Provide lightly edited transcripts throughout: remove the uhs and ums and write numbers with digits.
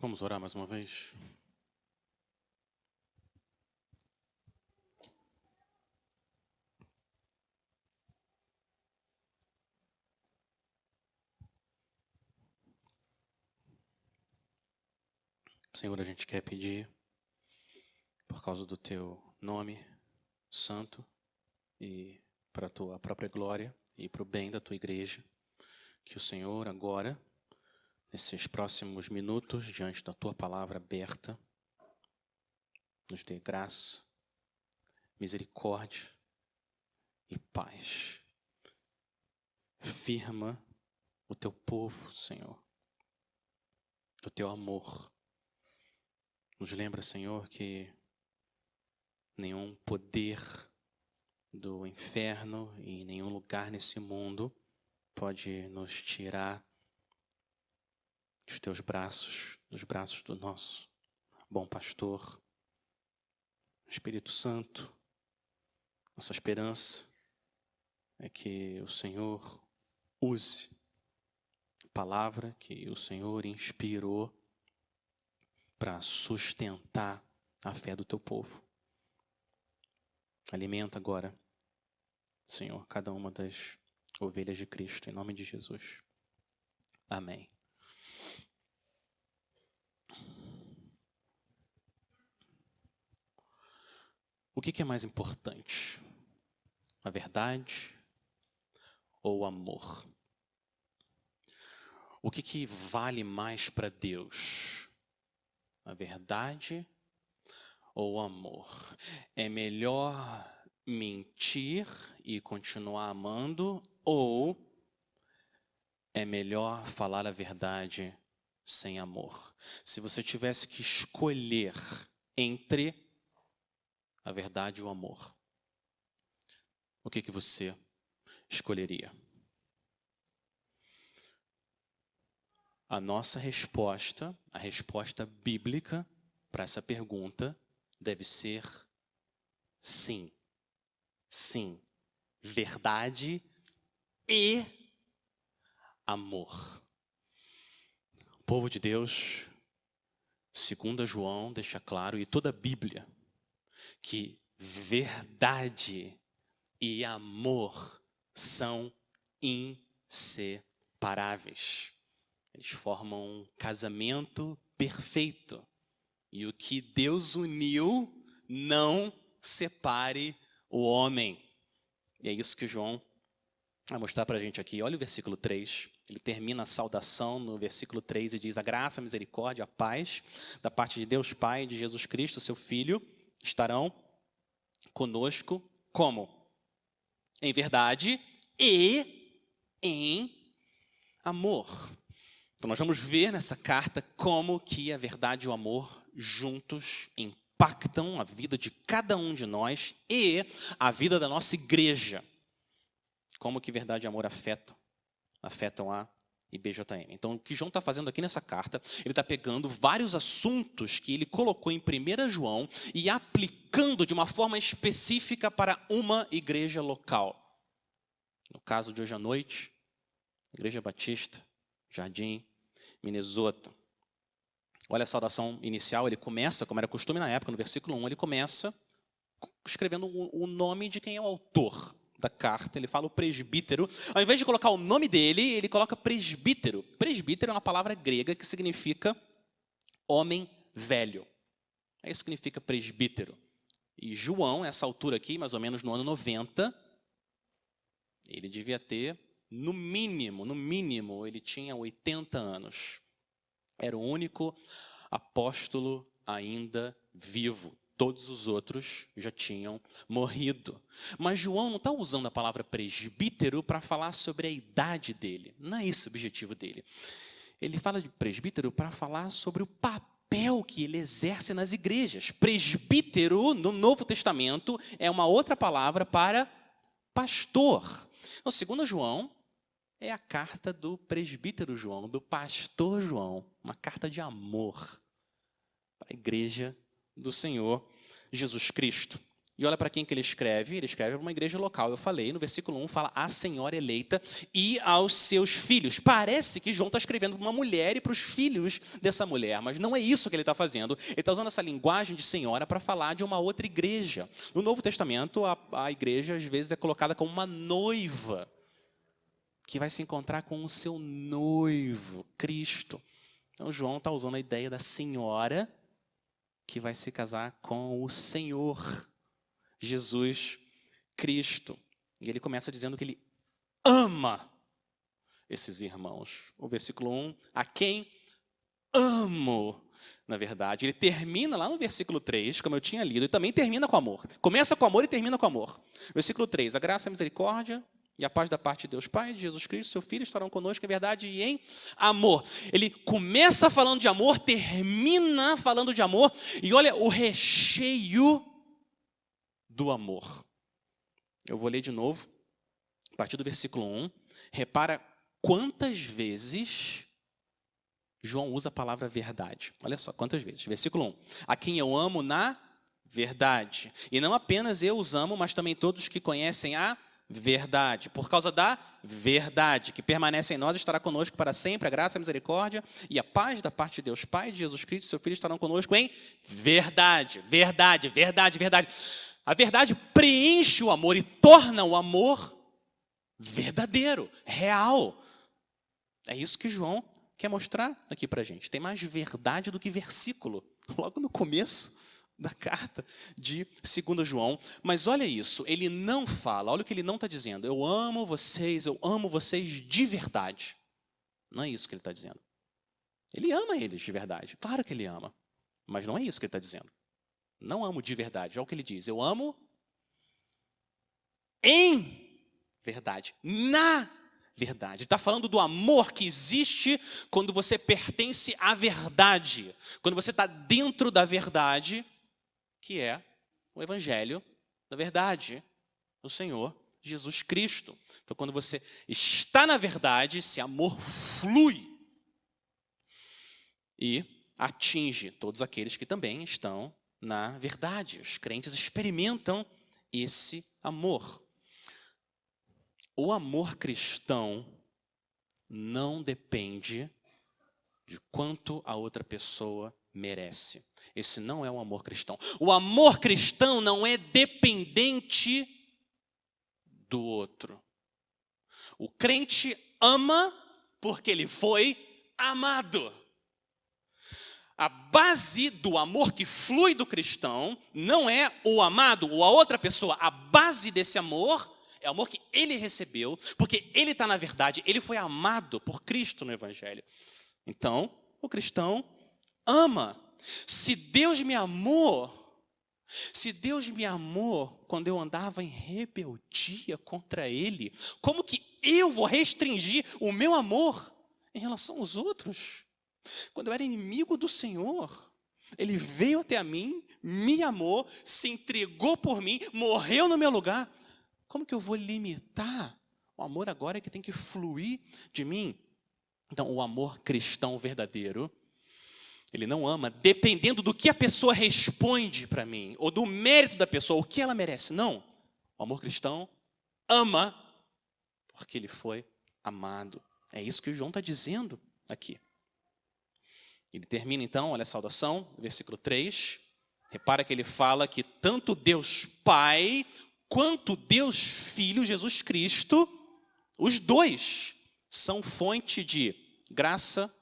Vamos orar mais uma vez? Senhor, a gente quer pedir, por causa do Teu nome santo e para a Tua própria glória e para o bem da Tua igreja, que o Senhor agora, nesses próximos minutos, diante da Tua palavra aberta, nos dê graça, misericórdia e paz. Firma o Teu povo, Senhor, o Teu amor. Nos lembra, Senhor, que nenhum poder do inferno e nenhum lugar nesse mundo pode nos tirar dos Teus braços, dos braços do nosso bom pastor, Espírito Santo. Nossa esperança é que o Senhor use a palavra que o Senhor inspirou para sustentar a fé do Teu povo. Alimenta agora, Senhor, cada uma das ovelhas de Cristo, em nome de Jesus. Amém. O que é mais importante? A verdade ou o amor? O que vale mais para Deus? A verdade ou o amor? É melhor mentir e continuar amando, ou é melhor falar a verdade sem amor? Se você tivesse que escolher entre a verdade e o amor, o que você escolheria? A nossa resposta, a resposta bíblica para essa pergunta deve ser sim. Sim. Verdade e amor. O povo de Deus, segundo João, deixa claro, e toda a Bíblia, que verdade e amor são inseparáveis. Eles formam um casamento perfeito. E o que Deus uniu, não separe o homem. E é isso que João vai mostrar para a gente aqui. Olha o versículo 3. Ele termina a saudação no versículo 3 e diz: a graça, a misericórdia, a paz da parte de Deus Pai e de Jesus Cristo, seu Filho, estarão conosco como? Em verdade e em amor. Então nós vamos ver nessa carta como que a verdade e o amor juntos impactam a vida de cada um de nós e a vida da nossa igreja. Como que verdade e amor afetam a IBJM. Então o que João está fazendo aqui nessa carta, ele está pegando vários assuntos que ele colocou em 1 João e aplicando de uma forma específica para uma igreja local. No caso de hoje à noite, Igreja Batista, Jardim, Minnesota. Olha a saudação inicial, ele começa, como era costume na época, no versículo 1, ele começa escrevendo o nome de quem é o autor da carta. Ele fala o presbítero. Ao invés de colocar o nome dele, ele coloca presbítero. Presbítero é uma palavra grega que significa homem velho. É isso que significa presbítero. E João, essa altura aqui, mais ou menos no ano 90, ele devia ter, no mínimo, ele tinha 80 anos. Era o único apóstolo ainda vivo. Todos os outros já tinham morrido. Mas João não está usando a palavra presbítero para falar sobre a idade dele. Não é esse o objetivo dele. Ele fala de presbítero para falar sobre o papel que ele exerce nas igrejas. Presbítero, no Novo Testamento, é uma outra palavra para pastor. Então, segundo João, é a carta do presbítero João, do pastor João. Uma carta de amor para a igreja do Senhor Jesus Cristo. E olha para quem que ele escreve para uma igreja local. Eu falei, no versículo 1, fala a senhora eleita e aos seus filhos. Parece que João está escrevendo para uma mulher e para os filhos dessa mulher, mas não é isso que ele está fazendo. Ele está usando essa linguagem de senhora para falar de uma outra igreja. No Novo Testamento, a igreja às vezes é colocada como uma noiva, que vai se encontrar com o seu noivo, Cristo. Então João está usando a ideia da senhora que vai se casar com o Senhor, Jesus Cristo. E ele começa dizendo que ele ama esses irmãos. O versículo 1, a quem amo, na verdade. Ele termina lá no versículo 3, como eu tinha lido, e também termina com amor. Começa com amor e termina com amor. Versículo 3, a graça e a misericórdia e a paz da parte de Deus Pai, de Jesus Cristo, seu Filho, estarão conosco em verdade e em amor. Ele começa falando de amor, termina falando de amor, e olha o recheio do amor. Eu vou ler de novo, a partir do versículo 1. Repara quantas vezes João usa a palavra verdade. Olha só, quantas vezes. Versículo 1. A quem eu amo na verdade. E não apenas eu os amo, mas também todos que conhecem a verdade. Por causa da verdade que permanece em nós, estará conosco para sempre. A graça, a misericórdia e a paz da parte de Deus Pai e de Jesus Cristo, seu Filho, estarão conosco em verdade. Verdade, verdade, verdade. A verdade preenche o amor e torna o amor verdadeiro, real. É isso que João quer mostrar aqui para a gente. Tem mais verdade do que versículo, logo no começo da carta de 2 João. Mas olha isso, ele não fala, olha o que ele não está dizendo. Eu amo vocês de verdade. Não é isso que ele está dizendo. Ele ama eles de verdade, claro que ele ama. Mas não é isso que ele está dizendo. Não amo de verdade, é o que ele diz. Eu amo em verdade, na verdade. Ele está falando do amor que existe quando você pertence à verdade. Quando você está dentro da verdade, que é o evangelho da verdade do Senhor Jesus Cristo. Então, quando você está na verdade, esse amor flui e atinge todos aqueles que também estão na verdade. Os crentes experimentam esse amor. O amor cristão não depende de quanto a outra pessoa merece. Esse não é um amor cristão. O amor cristão não é dependente do outro. O crente ama porque ele foi amado. A base do amor que flui do cristão não é o amado ou a outra pessoa. A base desse amor é o amor que ele recebeu, porque ele está na verdade, ele foi amado por Cristo no Evangelho. Então, o cristão ama. Se Deus me amou quando eu andava em rebeldia contra Ele, como que eu vou restringir o meu amor em relação aos outros? Quando eu era inimigo do Senhor, Ele veio até a mim, me amou, se entregou por mim, morreu no meu lugar. Como que eu vou limitar o amor agora que tem que fluir de mim? Então, o amor cristão verdadeiro, ele não ama dependendo do que a pessoa responde para mim, ou do mérito da pessoa, o que ela merece. Não. O amor cristão ama porque ele foi amado. É isso que o João está dizendo aqui. Ele termina então, olha a saudação, versículo 3. Repara que ele fala que tanto Deus Pai quanto Deus Filho, Jesus Cristo, os dois são fonte de graça,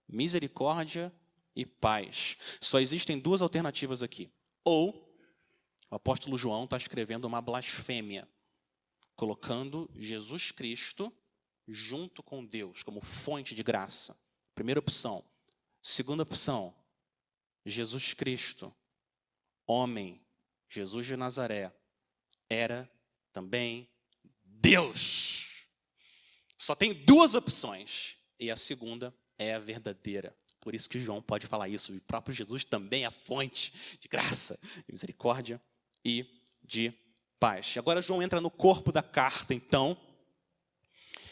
misericórdia e paz. Só existem duas alternativas aqui. Ou o apóstolo João está escrevendo uma blasfêmia, colocando Jesus Cristo junto com Deus, como fonte de graça. Primeira opção. Segunda opção, Jesus Cristo, homem, Jesus de Nazaré, era também Deus. Só tem duas opções, e a segunda é a verdadeira. Por isso que João pode falar isso. O próprio Jesus também é a fonte de graça, de misericórdia e de paz. Agora João entra no corpo da carta, então.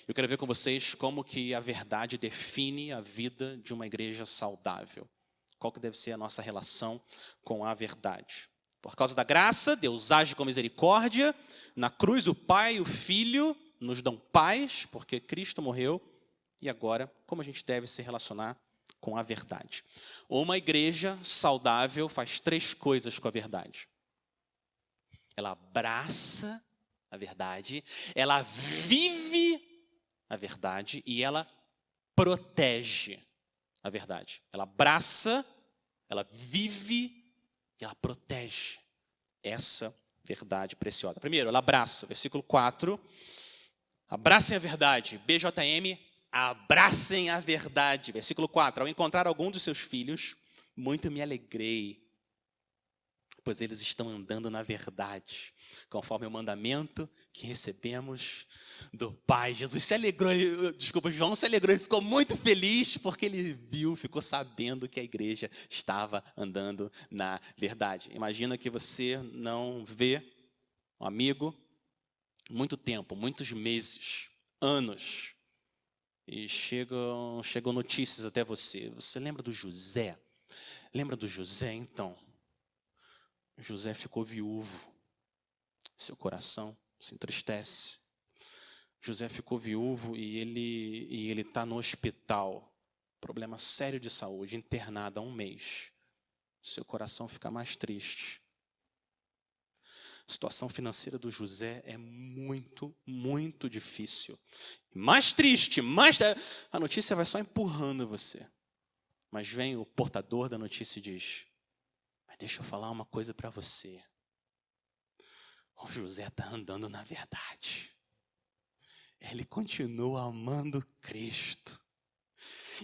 Eu quero ver com vocês como que a verdade define a vida de uma igreja saudável. Qual que deve ser a nossa relação com a verdade. Por causa da graça, Deus age com misericórdia. Na cruz, o Pai e o Filho nos dão paz, porque Cristo morreu. E agora, como a gente deve se relacionar com a verdade? Uma igreja saudável faz 3 coisas com a verdade. Ela abraça a verdade, ela vive a verdade e ela protege a verdade. Ela abraça, ela vive e ela protege essa verdade preciosa. Primeiro, ela abraça, versículo 4. Abracem a verdade, BJM, abracem a verdade. Versículo 4, ao encontrar algum dos seus filhos, muito me alegrei, pois eles estão andando na verdade, conforme o mandamento que recebemos do Pai. Jesus se alegrou, João se alegrou, ele ficou muito feliz porque ele viu, ficou sabendo que a igreja estava andando na verdade. Imagina que você não vê um amigo muito tempo, muitos meses, anos, e chegam notícias até você. Você lembra do José? Lembra do José, então? José ficou viúvo, seu coração se entristece. José ficou viúvo e ele está no hospital, problema sério de saúde, internado há 1 mês. Seu coração fica mais triste. A situação financeira do José é muito, muito difícil. Mais triste, a notícia vai só empurrando você. Mas vem o portador da notícia e diz: mas deixa eu falar uma coisa para você. O José está andando na verdade. Ele continua amando Cristo.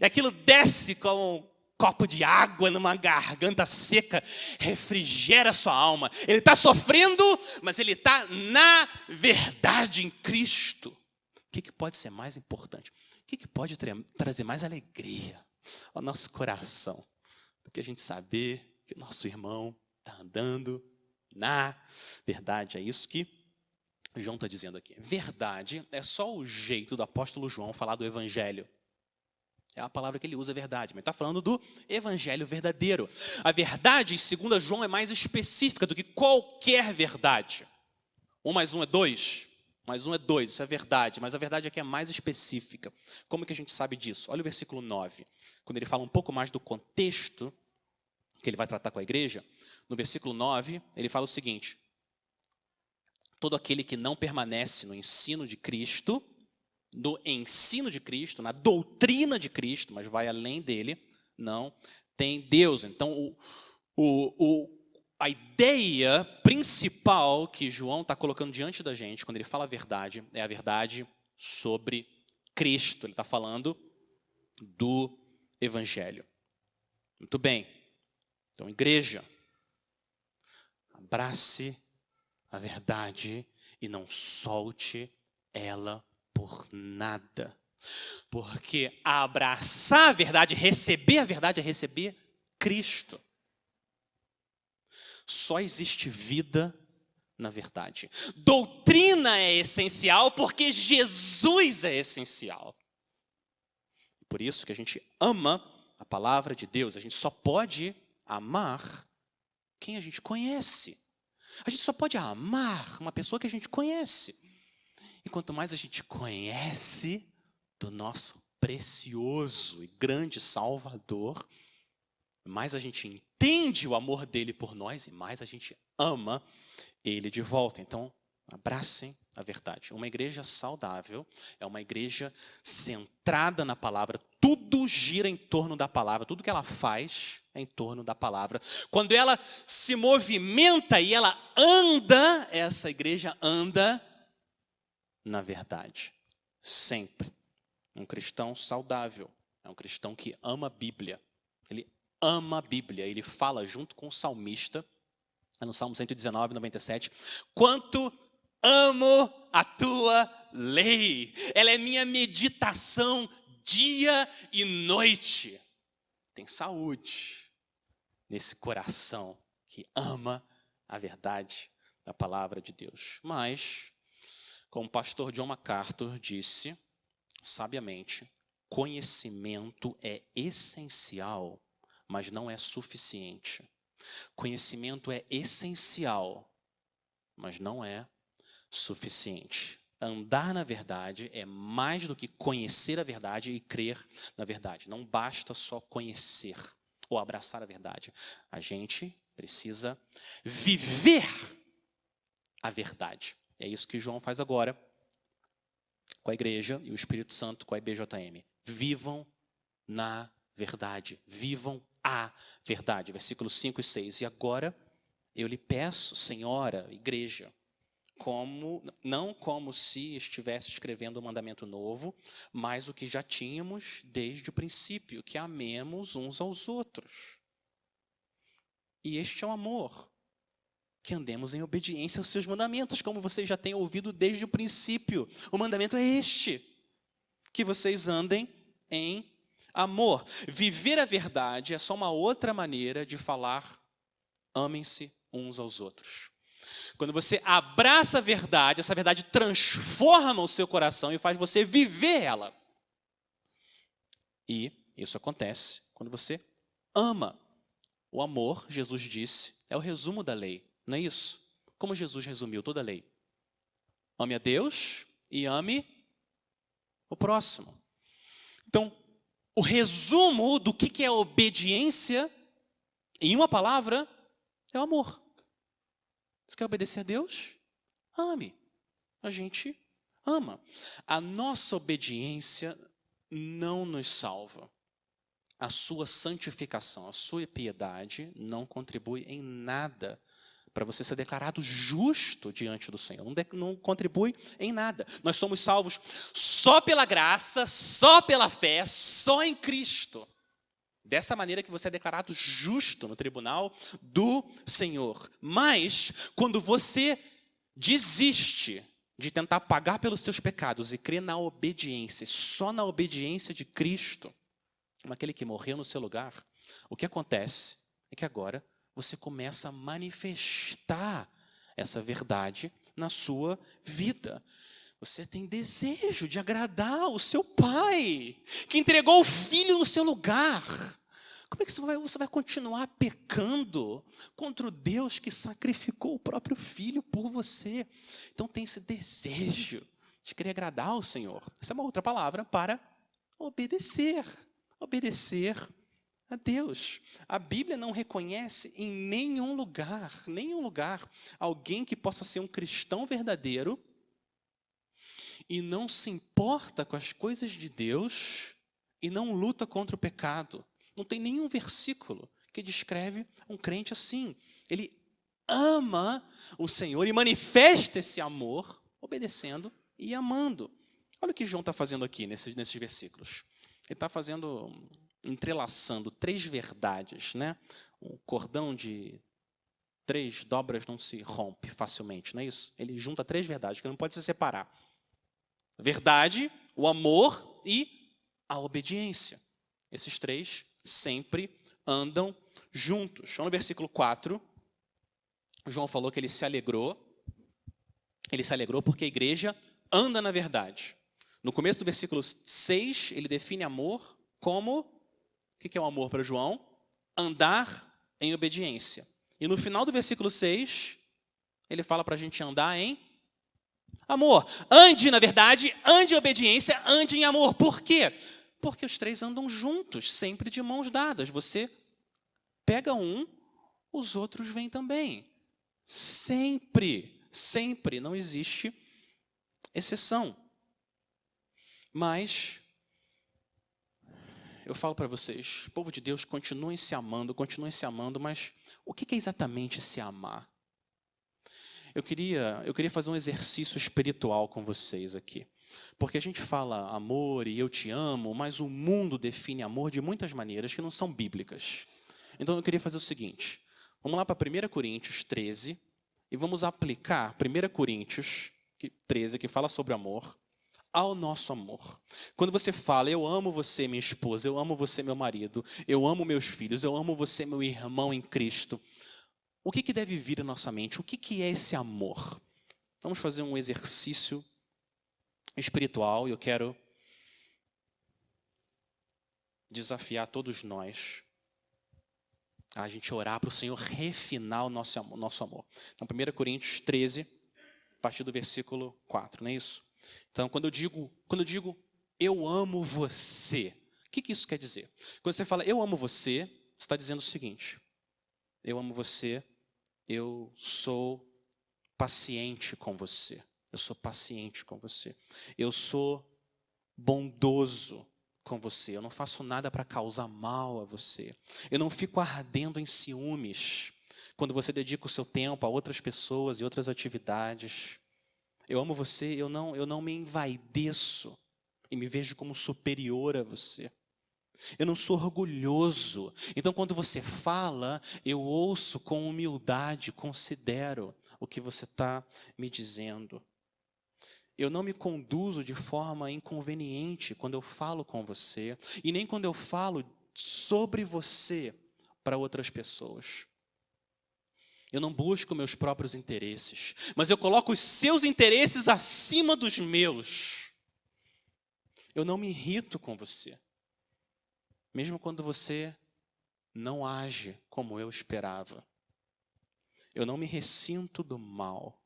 E aquilo desce como um copo de água numa garganta seca, refrigera sua alma. Ele está sofrendo, mas ele está na verdade em Cristo. O que pode ser mais importante? O que pode trazer mais alegria ao nosso coração? Do que a gente saber que o nosso irmão está andando na verdade. É isso que João está dizendo aqui. Verdade é só o jeito do apóstolo João falar do evangelho. É a palavra que ele usa, verdade, mas está falando do evangelho verdadeiro. A verdade, segundo João, é mais específica do que qualquer verdade. 1 mais 1 é 2. Mais 1 é 2, isso é verdade, mas a verdade aqui é mais específica. Como que a gente sabe disso? Olha o versículo 9, quando ele fala um pouco mais do contexto que ele vai tratar com a igreja. No versículo 9, ele fala o seguinte: todo aquele que não permanece no ensino de Cristo, na doutrina de Cristo, mas vai além dele, não tem Deus. Então, a ideia principal que João está colocando diante da gente, quando ele fala a verdade, é a verdade sobre Cristo. Ele está falando do Evangelho. Muito bem. Então, igreja, abrace a verdade e não solte ela por nada. Porque abraçar a verdade, receber a verdade é receber Cristo. Só existe vida na verdade. Doutrina é essencial porque Jesus é essencial. Por isso que a gente ama a palavra de Deus. A gente só pode amar quem a gente conhece. A gente só pode amar uma pessoa que a gente conhece. E quanto mais a gente conhece do nosso precioso e grande Salvador, mais a gente entende o amor dele por nós e mais a gente ama ele de volta. Então, abracem a verdade. Uma igreja saudável é uma igreja centrada na palavra. Tudo gira em torno da palavra. Tudo que ela faz é em torno da palavra. Quando ela se movimenta e ela anda, essa igreja anda na verdade. Sempre. Um cristão saudável é um cristão que ama a Bíblia. Ele ama a Bíblia. Ele fala junto com o salmista, no Salmo 119, 97, quanto amo a tua lei. Ela é minha meditação dia e noite. Tem saúde nesse coração que ama a verdade da palavra de Deus. Mas, como o pastor John MacArthur disse, sabiamente, conhecimento é essencial, mas não é suficiente. Conhecimento é essencial, mas não é suficiente. Andar na verdade é mais do que conhecer a verdade e crer na verdade. Não basta só conhecer ou abraçar a verdade. A gente precisa viver a verdade. É isso que João faz agora com a igreja e o Espírito Santo com a IBJM. Vivam na verdade. Vivam a verdade. Versículos 5 e 6. E agora eu lhe peço, senhora, igreja, não como se estivesse escrevendo um mandamento novo, mas o que já tínhamos desde o princípio, que amemos uns aos outros. E este é o amor, que andemos em obediência aos seus mandamentos, como vocês já têm ouvido desde o princípio. O mandamento é este, que vocês andem em amor. Viver a verdade é só uma outra maneira de falar, amem-se uns aos outros. Quando você abraça a verdade, essa verdade transforma o seu coração e faz você viver ela. E isso acontece quando você ama. O amor, Jesus disse, é o resumo da lei, não é isso? Como Jesus resumiu toda a lei? Ame a Deus e ame o próximo. Então, o resumo do que é obediência, em uma palavra, é o amor. Você quer obedecer a Deus? Ame. A gente ama. A nossa obediência não nos salva. A sua santificação, a sua piedade não contribui em nada para você ser declarado justo diante do Senhor. Não contribui em nada. Nós somos salvos só pela graça, só pela fé, só em Cristo. Dessa maneira que você é declarado justo no tribunal do Senhor. Mas, quando você desiste de tentar pagar pelos seus pecados e crê na obediência, só na obediência de Cristo, naquele que morreu no seu lugar, o que acontece é que agora você começa a manifestar essa verdade na sua vida. Você tem desejo de agradar o seu pai, que entregou o filho no seu lugar. Como é que você vai continuar pecando contra o Deus que sacrificou o próprio filho por você? Então tem esse desejo de querer agradar ao Senhor. Essa é uma outra palavra para obedecer. Obedecer a Deus. A Bíblia não reconhece em nenhum lugar, alguém que possa ser um cristão verdadeiro e não se importa com as coisas de Deus e não luta contra o pecado. Não tem nenhum versículo que descreve um crente assim. Ele ama o Senhor e manifesta esse amor obedecendo e amando. Olha o que João está fazendo aqui nesses versículos. Ele está entrelaçando 3 verdades, né? Um cordão de 3 dobras não se rompe facilmente, não é isso? Ele junta 3 verdades que não pode se separar. A verdade, o amor e a obediência. Esses 3 sempre andam juntos. No versículo 4, João falou que ele se alegrou porque a igreja anda na verdade. No começo do versículo 6, ele define amor como, o que é o amor para João? Andar em obediência. E no final do versículo 6, ele fala para a gente andar em amor. Ande na verdade, ande em obediência, ande em amor. Por quê? Porque os 3 andam juntos, sempre de mãos dadas. Você pega um, os outros vêm também. Sempre, sempre, não existe exceção. Mas eu falo para vocês, povo de Deus, continuem se amando, mas o que é exatamente se amar? Eu queria fazer um exercício espiritual com vocês aqui. Porque a gente fala amor e eu te amo, mas o mundo define amor de muitas maneiras que não são bíblicas. Então eu queria fazer o seguinte, vamos lá para 1 Coríntios 13 e vamos aplicar 1 Coríntios 13, que fala sobre amor, ao nosso amor. Quando você fala, eu amo você, minha esposa, eu amo você, meu marido, eu amo meus filhos, eu amo você, meu irmão em Cristo, o que deve vir à nossa mente? O que é esse amor? Vamos fazer um exercício espiritual e eu quero desafiar todos nós A gente orar para o Senhor refinar o nosso amor. Então, 1 Coríntios 13, a partir do versículo 4, não é isso? Então, quando eu digo eu amo você, o que isso quer dizer? Quando você fala eu amo você, você está dizendo o seguinte: eu amo você, eu sou paciente com você. Eu sou paciente com você. Eu sou bondoso com você. Eu não faço nada para causar mal a você. Eu não fico ardendo em ciúmes quando você dedica o seu tempo a outras pessoas e outras atividades. Eu amo você, eu não me envaideço e me vejo como superior a você. Eu não sou orgulhoso. Então, quando você fala, eu ouço com humildade, considero o que você está me dizendo. Eu não me conduzo de forma inconveniente quando eu falo com você, e nem quando eu falo sobre você para outras pessoas. Eu não busco meus próprios interesses, mas eu coloco os seus interesses acima dos meus. Eu não me irrito com você, mesmo quando você não age como eu esperava. Eu não me ressinto do mal,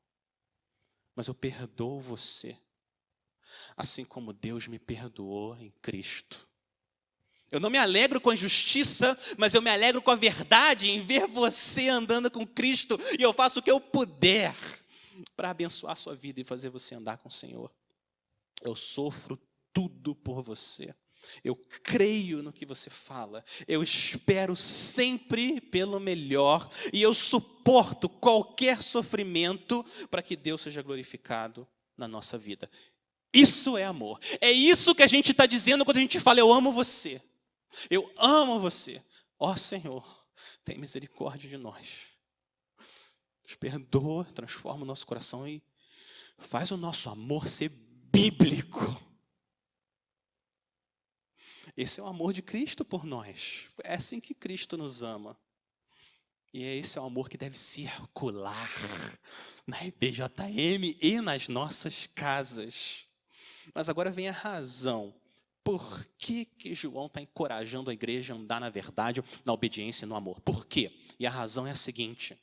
mas eu perdoo você, assim como Deus me perdoou em Cristo. Eu não me alegro com a injustiça, mas eu me alegro com a verdade em ver você andando com Cristo, e eu faço o que eu puder para abençoar a sua vida e fazer você andar com o Senhor. Eu sofro tudo por você. Eu creio no que você fala, eu espero sempre pelo melhor e eu suporto qualquer sofrimento para que Deus seja glorificado na nossa vida. Isso é amor. É isso que a gente está dizendo quando a gente fala eu amo você. Eu amo você. Ó Senhor, tem misericórdia de nós. Nos perdoa, transforma o nosso coração e faz o nosso amor ser bíblico. Esse é o amor de Cristo por nós. É assim que Cristo nos ama. E esse é o amor que deve circular na IBJM e nas nossas casas. Mas agora vem a razão. Por que João está encorajando a igreja a andar na verdade, na obediência e no amor? Por quê? E a razão é a seguinte.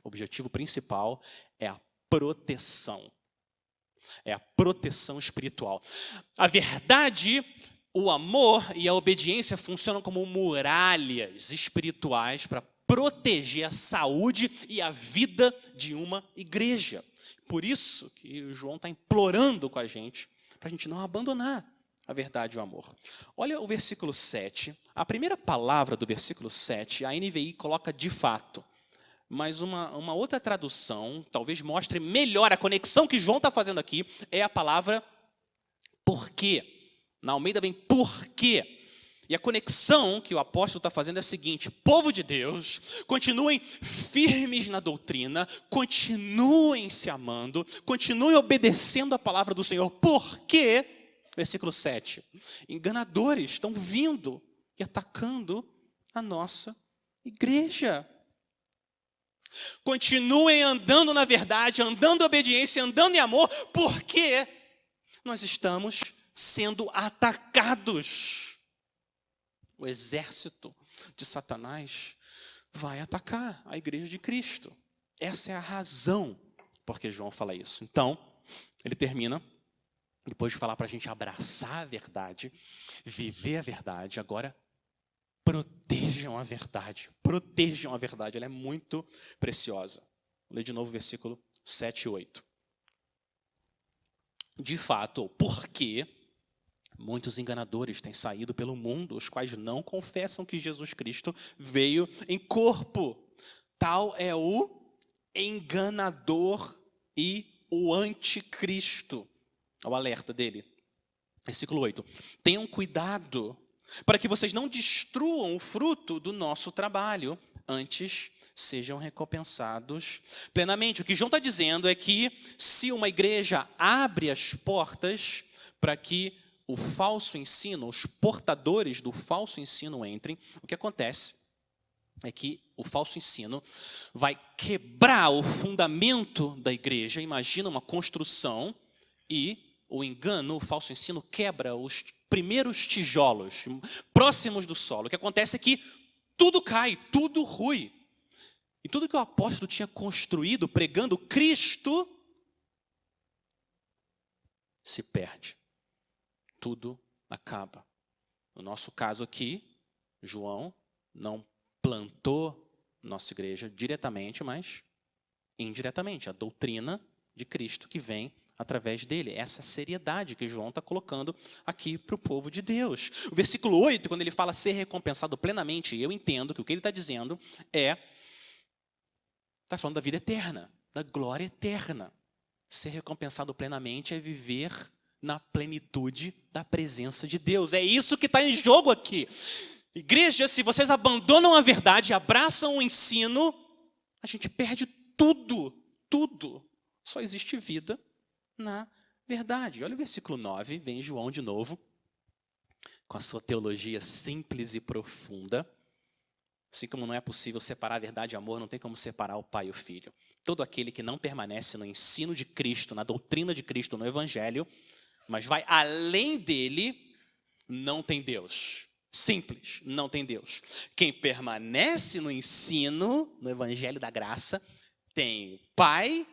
O objetivo principal é a proteção. É a proteção espiritual. A verdade, o amor e a obediência funcionam como muralhas espirituais para proteger a saúde e a vida de uma igreja. Por isso que o João está implorando com a gente, para a gente não abandonar a verdade e o amor. Olha o versículo 7. A primeira palavra do versículo 7, a NVI coloca de fato. Mas uma outra tradução, talvez mostre melhor a conexão que João está fazendo aqui, é a palavra porque. Na Almeida vem porque. E a conexão que o apóstolo está fazendo é a seguinte: povo de Deus, continuem firmes na doutrina, continuem se amando, continuem obedecendo a palavra do Senhor, porque, versículo 7, enganadores estão vindo e atacando a nossa igreja. Continuem andando na verdade, andando em obediência, andando em amor, porque nós estamos sendo atacados. O exército de Satanás vai atacar a igreja de Cristo. Essa é a razão por que João fala isso. Então, ele termina, depois de falar para a gente abraçar a verdade, viver a verdade, agora protejam a verdade. Protejam a verdade, ela é muito preciosa. Vou ler de novo o versículo 7 e 8. De fato, porque muitos enganadores têm saído pelo mundo, os quais não confessam que Jesus Cristo veio em corpo. Tal é o enganador e o anticristo. O alerta dele. Versículo 8. Tenham cuidado para que vocês não destruam o fruto do nosso trabalho, antes sejam recompensados plenamente. O que João está dizendo é que se uma igreja abre as portas para que o falso ensino, os portadores do falso ensino entrem, o que acontece é que o falso ensino vai quebrar o fundamento da igreja. Imagina uma construção e o engano, o falso ensino, quebra os primeiros tijolos próximos do solo. O que acontece é que tudo cai, tudo rui. E tudo que o apóstolo tinha construído pregando Cristo se perde. Tudo acaba. No nosso caso aqui, João não plantou nossa igreja diretamente, mas indiretamente. A doutrina de Cristo que vem através dele. Essa seriedade que João está colocando aqui para o povo de Deus. O versículo 8, quando ele fala ser recompensado plenamente, eu entendo que o que ele está dizendo está falando da vida eterna, da glória eterna. Ser recompensado plenamente é viver na plenitude da presença de Deus. É isso que está em jogo aqui. Igreja, se vocês abandonam a verdade, abraçam o ensino, a gente perde tudo, tudo. Só existe vida na verdade. Olha o versículo 9, vem João de novo, com a sua teologia simples e profunda. Assim como não é possível separar a verdade e o amor, não tem como separar o pai e o filho. Todo aquele que não permanece no ensino de Cristo, na doutrina de Cristo, no Evangelho, mas vai além dele, não tem Deus. Simples, não tem Deus. Quem permanece no ensino, no Evangelho da graça, tem o pai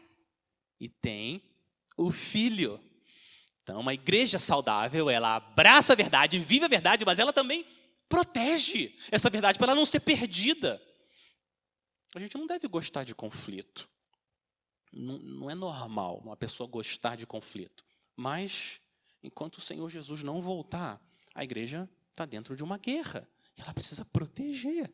e tem o filho. Então, uma igreja saudável, ela abraça a verdade, vive a verdade, mas ela também protege essa verdade para ela não ser perdida. A gente não deve gostar de conflito. Não é normal uma pessoa gostar de conflito. Mas, enquanto o Senhor Jesus não voltar, a igreja está dentro de uma guerra. E ela precisa proteger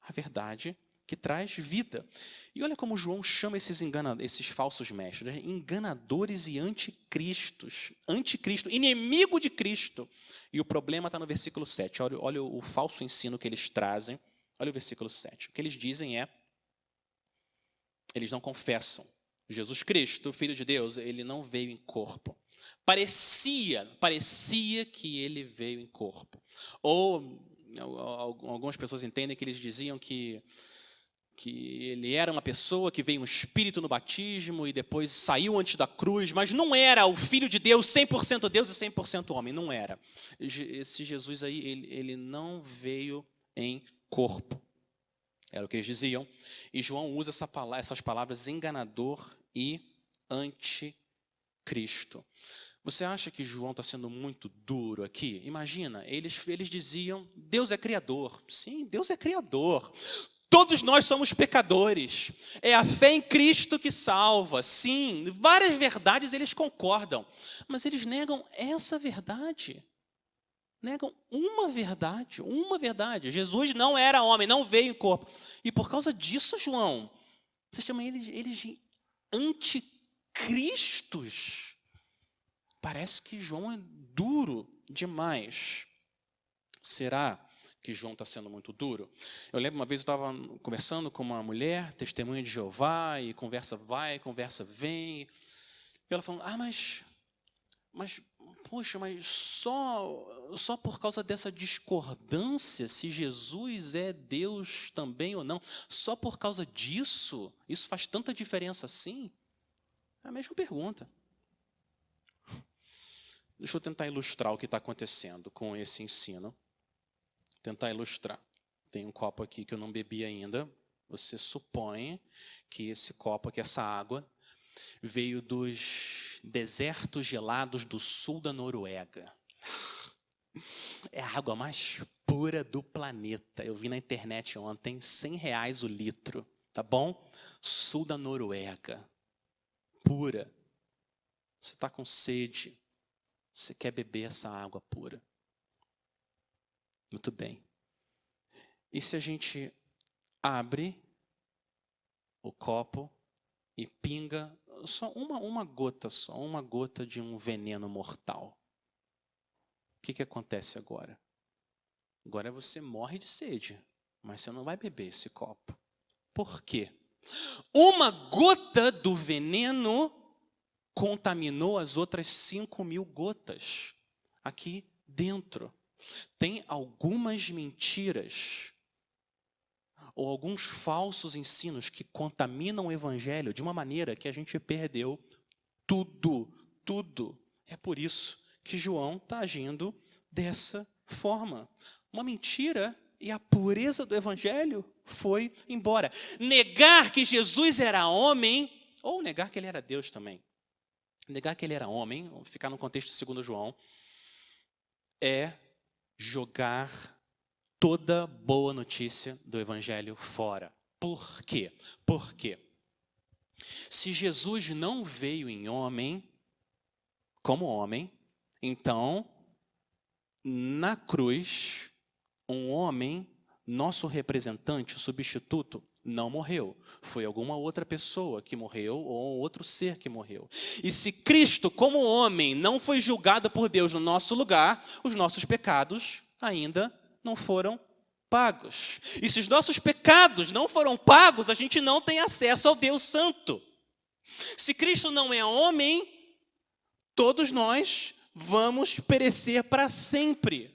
a verdade que traz vida. E olha como João chama esses falsos mestres, enganadores e anticristos. Anticristo, inimigo de Cristo. E o problema está no versículo 7. Olha o falso ensino que eles trazem. Olha o versículo 7. O que eles dizem eles não confessam. Jesus Cristo, o Filho de Deus, ele não veio em corpo. Parecia que ele veio em corpo. Ou algumas pessoas entendem que eles diziam que ele era uma pessoa que veio um espírito no batismo e depois saiu antes da cruz, mas não era o Filho de Deus, 100% Deus e 100% homem, não era. Esse Jesus aí, ele não veio em corpo. Era o que eles diziam. E João usa essas palavras enganador e anticristo. Você acha que João está sendo muito duro aqui? Imagina, eles diziam, Deus é criador. Sim, Deus é criador. Todos nós somos pecadores. É a fé em Cristo que salva. Sim, várias verdades eles concordam. Mas eles negam essa verdade. Negam uma verdade. Jesus não era homem, não veio em corpo. E por causa disso, João, você chama eles de anticristos. Parece que João é duro demais. Será que João está sendo muito duro? Eu lembro uma vez eu estava conversando com uma mulher, testemunha de Jeová, e conversa vai, conversa vem. E ela falando, poxa, mas só por causa dessa discordância, se Jesus é Deus também ou não, só por causa disso, isso faz tanta diferença assim? É a mesma pergunta. Deixa eu tentar ilustrar o que está acontecendo com esse ensino. Tentar ilustrar. Tem um copo aqui que eu não bebi ainda. Você supõe que esse copo aqui, essa água, veio dos desertos gelados do sul da Noruega. É a água mais pura do planeta. Eu vi na internet ontem, R$100 o litro. Tá bom? Sul da Noruega. Pura. Você está com sede. Você quer beber essa água pura. Muito bem. E se a gente abre o copo e pinga só uma gota de um veneno mortal? O que acontece agora? Agora você morre de sede, mas você não vai beber esse copo. Por quê? Uma gota do veneno contaminou as outras 5.000 gotas aqui dentro. Tem algumas mentiras ou alguns falsos ensinos que contaminam o evangelho de uma maneira que a gente perdeu tudo. É por isso que João está agindo dessa forma. Uma mentira e a pureza do evangelho foi embora. Negar que Jesus era homem, ou negar que ele era Deus também. Negar que ele era homem, vamos ficar no contexto de 2 João, é jogar toda boa notícia do evangelho fora. Por quê? Porque se Jesus não veio em homem, como homem, então, na cruz, um homem, nosso representante, o substituto, não morreu. Foi alguma outra pessoa que morreu ou outro ser que morreu. E se Cristo, como homem, não foi julgado por Deus no nosso lugar, os nossos pecados ainda não foram pagos. E se os nossos pecados não foram pagos, a gente não tem acesso ao Deus Santo. Se Cristo não é homem, todos nós vamos perecer para sempre.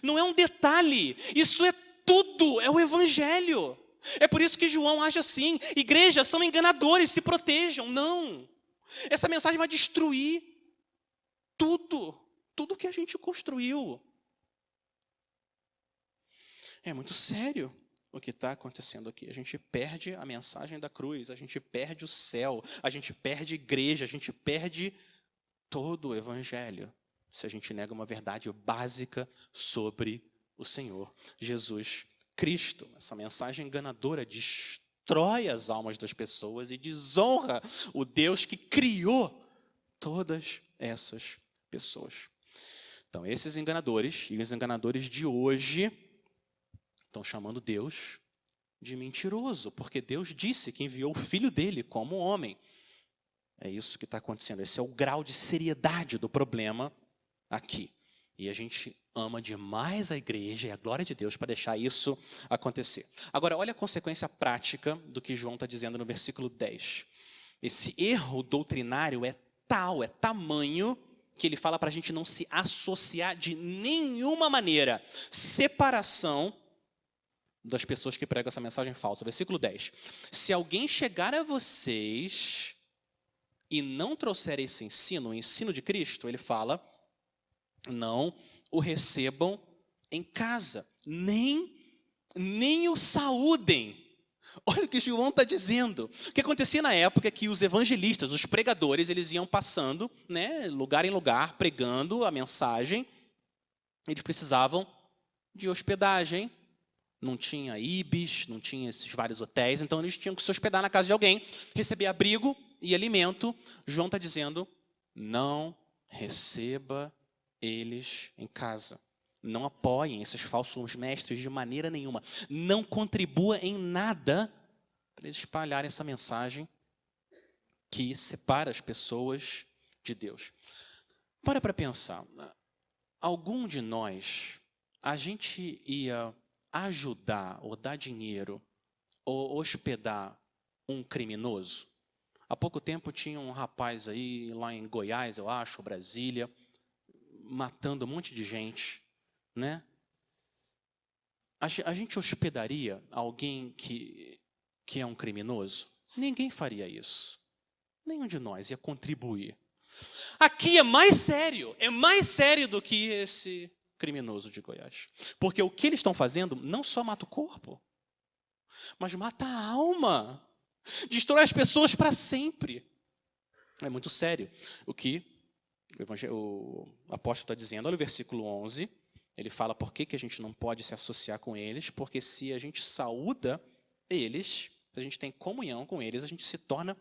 Não é um detalhe, isso é tudo, é o evangelho. É por isso que João age assim. Igrejas são enganadores, se protejam. Não. Essa mensagem vai destruir tudo que a gente construiu. É muito sério o que está acontecendo aqui. A gente perde a mensagem da cruz, a gente perde o céu, a gente perde a igreja, a gente perde todo o evangelho, se a gente nega uma verdade básica sobre o Senhor Jesus Cristo. Essa mensagem enganadora destrói as almas das pessoas e desonra o Deus que criou todas essas pessoas. Então, esses enganadores e os enganadores de hoje estão chamando Deus de mentiroso, porque Deus disse que enviou o Filho dele como homem. É isso que está acontecendo. Esse é o grau de seriedade do problema aqui. E a gente ama demais a igreja e a glória de Deus para deixar isso acontecer. Agora, olha a consequência prática do que João está dizendo no versículo 10. Esse erro doutrinário é tal, é tamanho, que ele fala para a gente não se associar de nenhuma maneira. Separação das pessoas que pregam essa mensagem falsa. Versículo 10. Se alguém chegar a vocês e não trouxer esse ensino, o ensino de Cristo, ele fala, não o recebam em casa, nem o saúdem. Olha o que João está dizendo. O que acontecia na época é que os evangelistas, os pregadores, eles iam passando, né, lugar em lugar, pregando a mensagem. Eles precisavam de hospedagem. Não tinha Ibis, não tinha esses vários hotéis, então eles tinham que se hospedar na casa de alguém, receber abrigo e alimento. João está dizendo, não receba eles em casa. Não apoiem esses falsos mestres de maneira nenhuma. Não contribua em nada para eles espalharem essa mensagem que separa as pessoas de Deus. Para pensar. Algum de nós, a gente ia ajudar ou dar dinheiro ou hospedar um criminoso? Há pouco tempo tinha um rapaz aí lá em Goiás, eu acho, Brasília, matando um monte de gente, né? A gente hospedaria alguém que é um criminoso? Ninguém faria isso. Nenhum de nós ia contribuir. Aqui é mais sério do que esse criminoso de Goiás. Porque o que eles estão fazendo não só mata o corpo, mas mata a alma. Destrói as pessoas para sempre. É muito sério o que o apóstolo está dizendo. Olha o versículo 11. Ele fala por que a gente não pode se associar com eles. Porque se a gente saúda eles, se a gente tem comunhão com eles, a gente se torna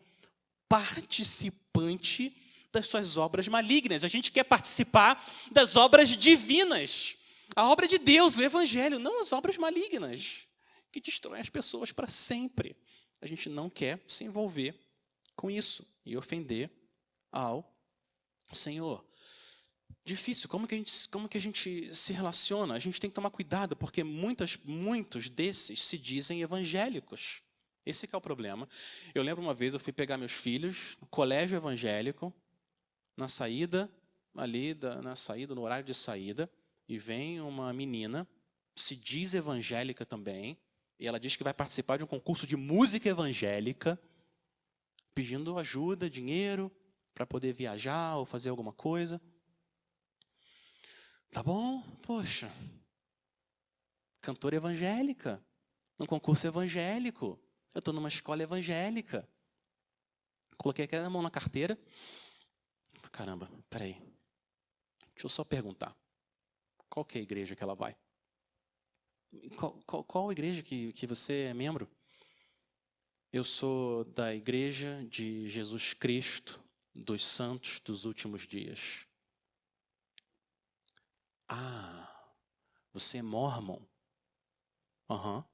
participante das suas obras malignas. A gente quer participar das obras divinas. A obra de Deus, o evangelho, não as obras malignas, que destroem as pessoas para sempre. A gente não quer se envolver com isso e ofender ao Senhor. Difícil, como que a gente se relaciona? A gente tem que tomar cuidado, porque muitos desses se dizem evangélicos. Esse que é o problema. Eu lembro uma vez, eu fui pegar meus filhos no colégio evangélico, na saída, no horário de saída, e vem uma menina, se diz evangélica também, e ela diz que vai participar de um concurso de música evangélica, pedindo ajuda, dinheiro, para poder viajar ou fazer alguma coisa. Tá bom? Poxa. cantora evangélica, num concurso evangélico. Eu estou numa escola evangélica. Coloquei aquela mão na carteira. Caramba, peraí. Deixa eu só perguntar. Qual que é a igreja que ela vai? Qual igreja que você é membro? Eu sou da Igreja de Jesus Cristo dos Santos dos Últimos Dias. Ah, você é mórmon? Aham.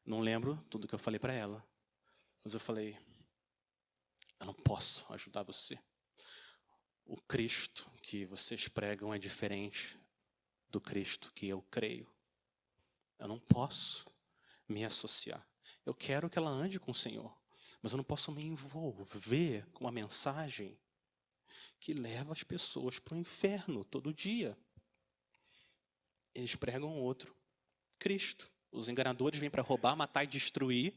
Não lembro tudo que eu falei para ela. Mas eu falei, eu não posso ajudar você. O Cristo que vocês pregam é diferente do Cristo que eu creio. Eu não posso me associar. Eu quero que ela ande com o Senhor, mas eu não posso me envolver com uma mensagem que leva as pessoas para o inferno todo dia. Eles pregam outro, Cristo. Os enganadores vêm para roubar, matar e destruir.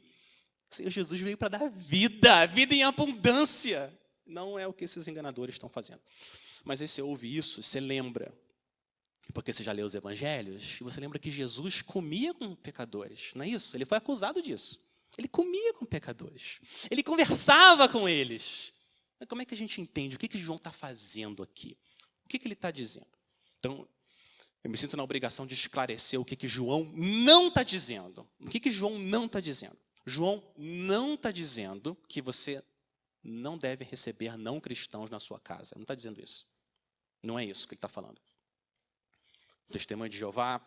O Senhor Jesus veio para dar vida, vida em abundância. Não é o que esses enganadores estão fazendo. Mas aí você ouve isso, você lembra, porque você já leu os evangelhos, e você lembra que Jesus comia com pecadores, não é isso? Ele foi acusado disso. Ele comia com pecadores. Ele conversava com eles. Mas como é que a gente entende? O que João está fazendo aqui? O que ele está dizendo? Então, eu me sinto na obrigação de esclarecer o que João não está dizendo. O que João não está dizendo? João não está dizendo que você não deve receber não cristãos na sua casa. Não está dizendo isso. Não é isso que ele está falando. Testemunho de Jeová,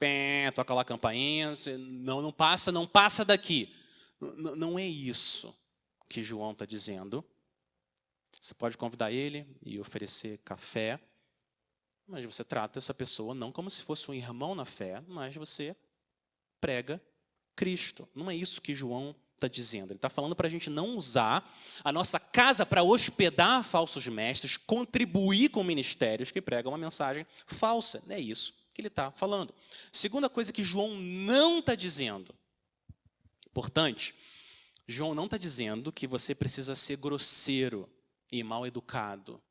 toca lá a campainha, você não passa daqui. Não é isso que João está dizendo. Você pode convidar ele e oferecer café, mas você trata essa pessoa não como se fosse um irmão na fé, mas você prega Cristo. Não é isso que João está dizendo. Ele está falando para a gente não usar a nossa casa para hospedar falsos mestres, contribuir com ministérios que pregam uma mensagem falsa. É isso que ele está falando. Segunda coisa que João não está dizendo. Importante, João não está dizendo que você precisa ser grosseiro e mal educado.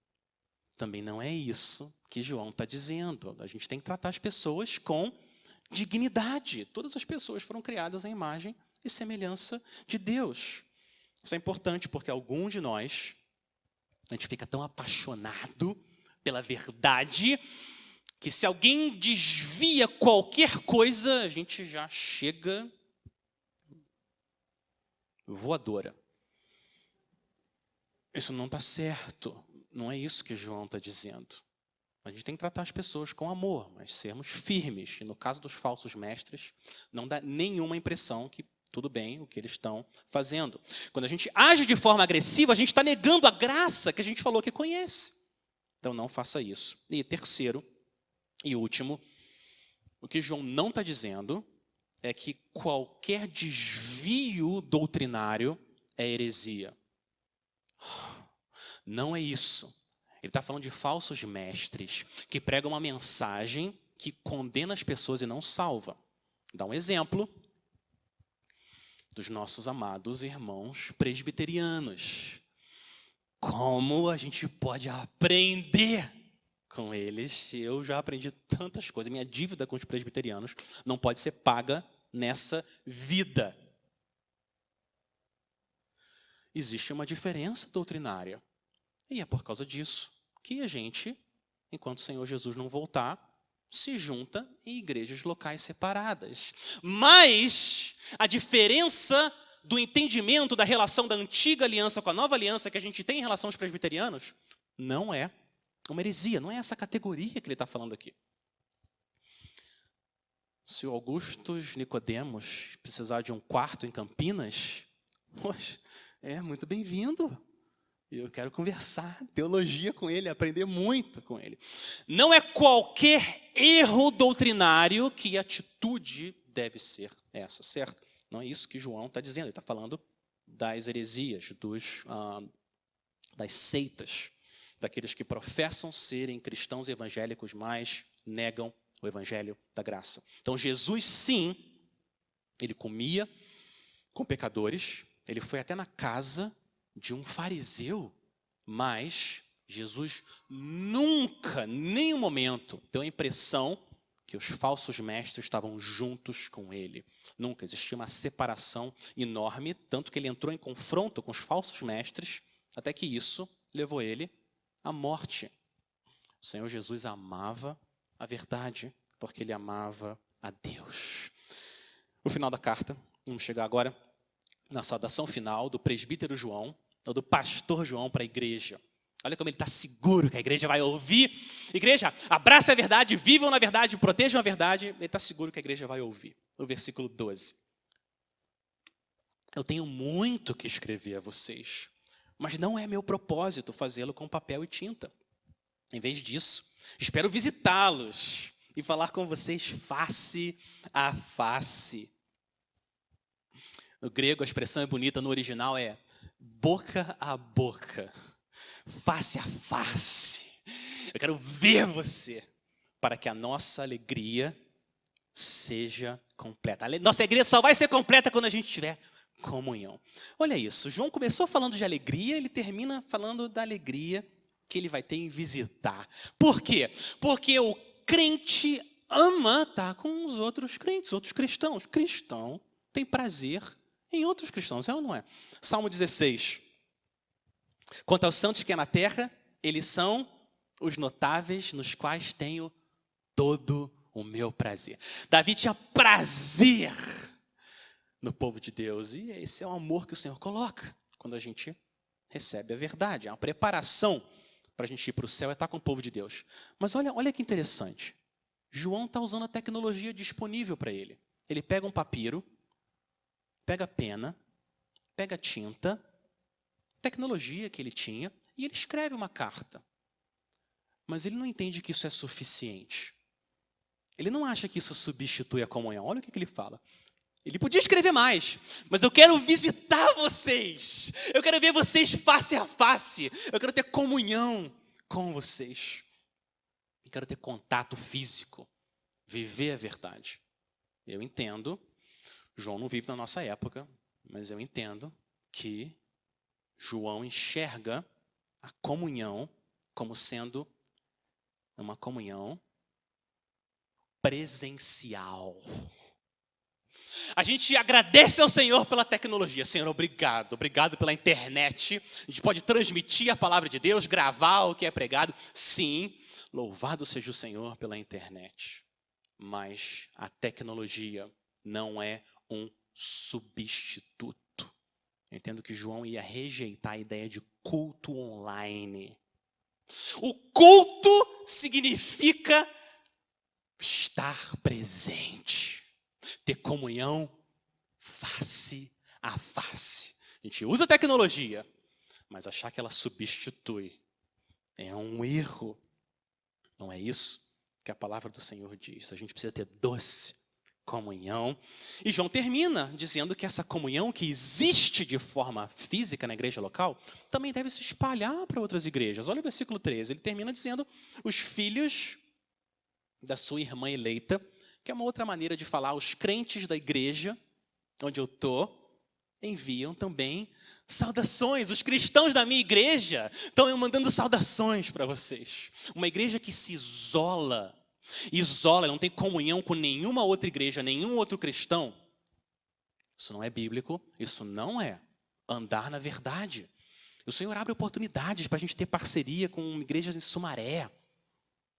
Também não é isso que João está dizendo. A gente tem que tratar as pessoas com dignidade. Todas as pessoas foram criadas à imagem e semelhança de Deus. Isso é importante porque algum de nós, a gente fica tão apaixonado pela verdade que se alguém desvia qualquer coisa, a gente já chega voadora. Isso não está certo. Não é isso que João está dizendo. A gente tem que tratar as pessoas com amor, mas sermos firmes. E no caso dos falsos mestres, não dá nenhuma impressão que tudo bem o que eles estão fazendo. Quando a gente age de forma agressiva, a gente está negando a graça que a gente falou que conhece. Então não faça isso. E terceiro e último, o que João não está dizendo é que qualquer desvio doutrinário é heresia. Não é isso. Ele está falando de falsos mestres que pregam uma mensagem que condena as pessoas e não salva. Dá um exemplo dos nossos amados irmãos presbiterianos. Como a gente pode aprender com eles? Eu já aprendi tantas coisas. Minha dívida com os presbiterianos não pode ser paga nessa vida. Existe uma diferença doutrinária. E é por causa disso que a gente, enquanto o Senhor Jesus não voltar, se junta em igrejas locais separadas. Mas a diferença do entendimento da relação da antiga aliança com a nova aliança que a gente tem em relação aos presbiterianos não é uma heresia, não é essa categoria que ele está falando aqui. Se o Augustus Nicodemos precisar de um quarto em Campinas, poxa, é muito bem-vindo. Eu quero conversar teologia com ele, aprender muito com ele. Não é qualquer erro doutrinário que a atitude deve ser essa, certo? Não é isso que João está dizendo. Ele está falando das heresias, das seitas, daqueles que professam serem cristãos evangélicos, mas negam o evangelho da graça. Então Jesus, sim, ele comia com pecadores, ele foi até na casa de um fariseu, mas Jesus nunca, nenhum momento, deu a impressão que os falsos mestres estavam juntos com ele. Nunca. Existia uma separação enorme, tanto que ele entrou em confronto com os falsos mestres, até que isso levou ele à morte. O Senhor Jesus amava a verdade, porque ele amava a Deus. No final da carta, vamos chegar agora na saudação final do presbítero João, ou do pastor João para a igreja. Olha como ele está seguro que a igreja vai ouvir. Igreja, abraça a verdade, vivam na verdade, protejam a verdade. Ele está seguro que a igreja vai ouvir. No versículo 12. Eu tenho muito que escrever a vocês, mas não é meu propósito fazê-lo com papel e tinta. Em vez disso, espero visitá-los e falar com vocês face a face. No grego, a expressão é bonita, no original é boca a boca, face a face. Eu quero ver você, para que a nossa alegria seja completa. A nossa alegria só vai ser completa quando a gente tiver comunhão. Olha isso, João começou falando de alegria, ele termina falando da alegria que ele vai ter em visitar. Por quê? Porque o crente ama estar com os outros crentes, outros cristãos. Cristão tem prazer em outros cristãos, é ou não é? Salmo 16. Quanto aos santos que é na terra, eles são os notáveis nos quais tenho todo o meu prazer. Davi tinha prazer no povo de Deus, e esse é o amor que o Senhor coloca quando a gente recebe a verdade. É uma preparação para a gente ir para o céu, é estar com o povo de Deus. Mas olha que interessante. João está usando a tecnologia disponível para ele. Ele pega um papiro, pega pena, pega tinta, tecnologia que ele tinha, e ele escreve uma carta. Mas ele não entende que isso é suficiente. Ele não acha que isso substitui a comunhão. Olha o que ele fala. Ele podia escrever mais, mas eu quero visitar vocês. Eu quero ver vocês face a face. Eu quero ter comunhão com vocês. Eu quero ter contato físico, viver a verdade. Eu entendo, João não vive na nossa época, mas eu entendo que João enxerga a comunhão como sendo uma comunhão presencial. A gente agradece ao Senhor pela tecnologia. Senhor, obrigado pela internet. A gente pode transmitir a palavra de Deus, gravar o que é pregado. Sim, louvado seja o Senhor pela internet. Mas a tecnologia não é um substituto. Eu entendo que João ia rejeitar a ideia de culto online. O culto significa estar presente, ter comunhão face a face. A gente usa a tecnologia, mas achar que ela substitui é um erro. Não é isso que a palavra do Senhor diz. A gente precisa ter doce comunhão. E João termina dizendo que essa comunhão que existe de forma física na igreja local também deve se espalhar para outras igrejas. Olha o versículo 13. Ele termina dizendo: os filhos da sua irmã eleita, que é uma outra maneira de falar, os crentes da igreja onde eu estou, enviam também saudações. Os cristãos da minha igreja estão mandando saudações para vocês. Uma igreja que se isola, não tem comunhão com nenhuma outra igreja, nenhum outro cristão. Isso não é bíblico, isso não é andar na verdade. O Senhor abre oportunidades para a gente ter parceria com igrejas em Sumaré,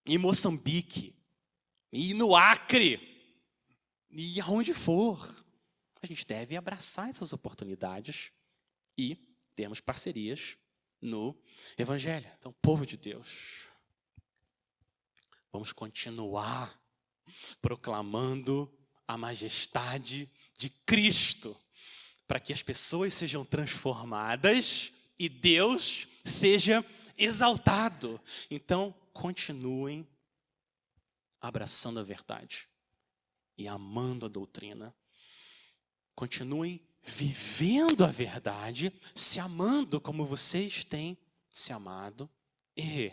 em Moçambique, e no Acre, e aonde for. A gente deve abraçar essas oportunidades e termos parcerias no Evangelho. Então, povo de Deus, vamos continuar proclamando a majestade de Cristo, para que as pessoas sejam transformadas e Deus seja exaltado. Então, continuem abraçando a verdade e amando a doutrina. Continuem vivendo a verdade, se amando como vocês têm se amado, e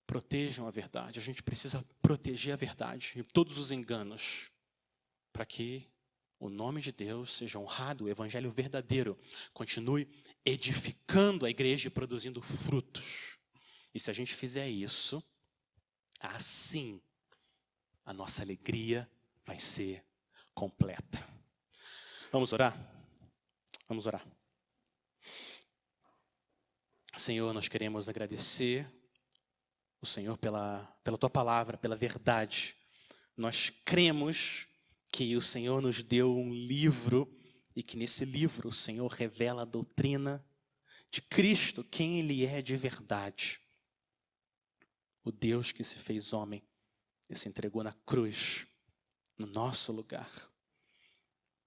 protejam a verdade. A gente precisa proteger a verdade e todos os enganos, para que o nome de Deus seja honrado, o evangelho verdadeiro continue edificando a igreja e produzindo frutos. E se a gente fizer isso, assim a nossa alegria vai ser completa. Vamos orar? Vamos orar. Senhor, nós queremos agradecer o Senhor pela Tua palavra, pela verdade. Nós cremos que o Senhor nos deu um livro e que nesse livro o Senhor revela a doutrina de Cristo, quem Ele é de verdade. O Deus que se fez homem e se entregou na cruz, no nosso lugar.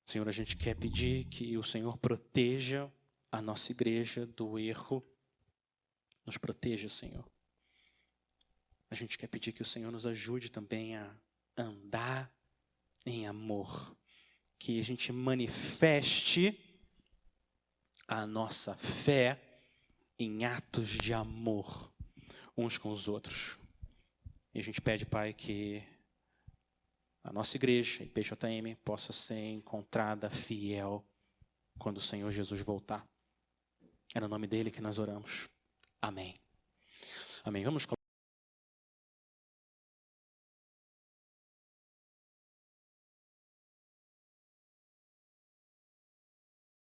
Senhor, a gente quer pedir que o Senhor proteja a nossa igreja do erro. Nos proteja, Senhor. A gente quer pedir que o Senhor nos ajude também a andar em amor. Que a gente manifeste a nossa fé em atos de amor uns com os outros. E a gente pede, Pai, que a nossa igreja, a IPJM, possa ser encontrada fiel quando o Senhor Jesus voltar. É no nome dele que nós oramos. Amém. Amém. Vamos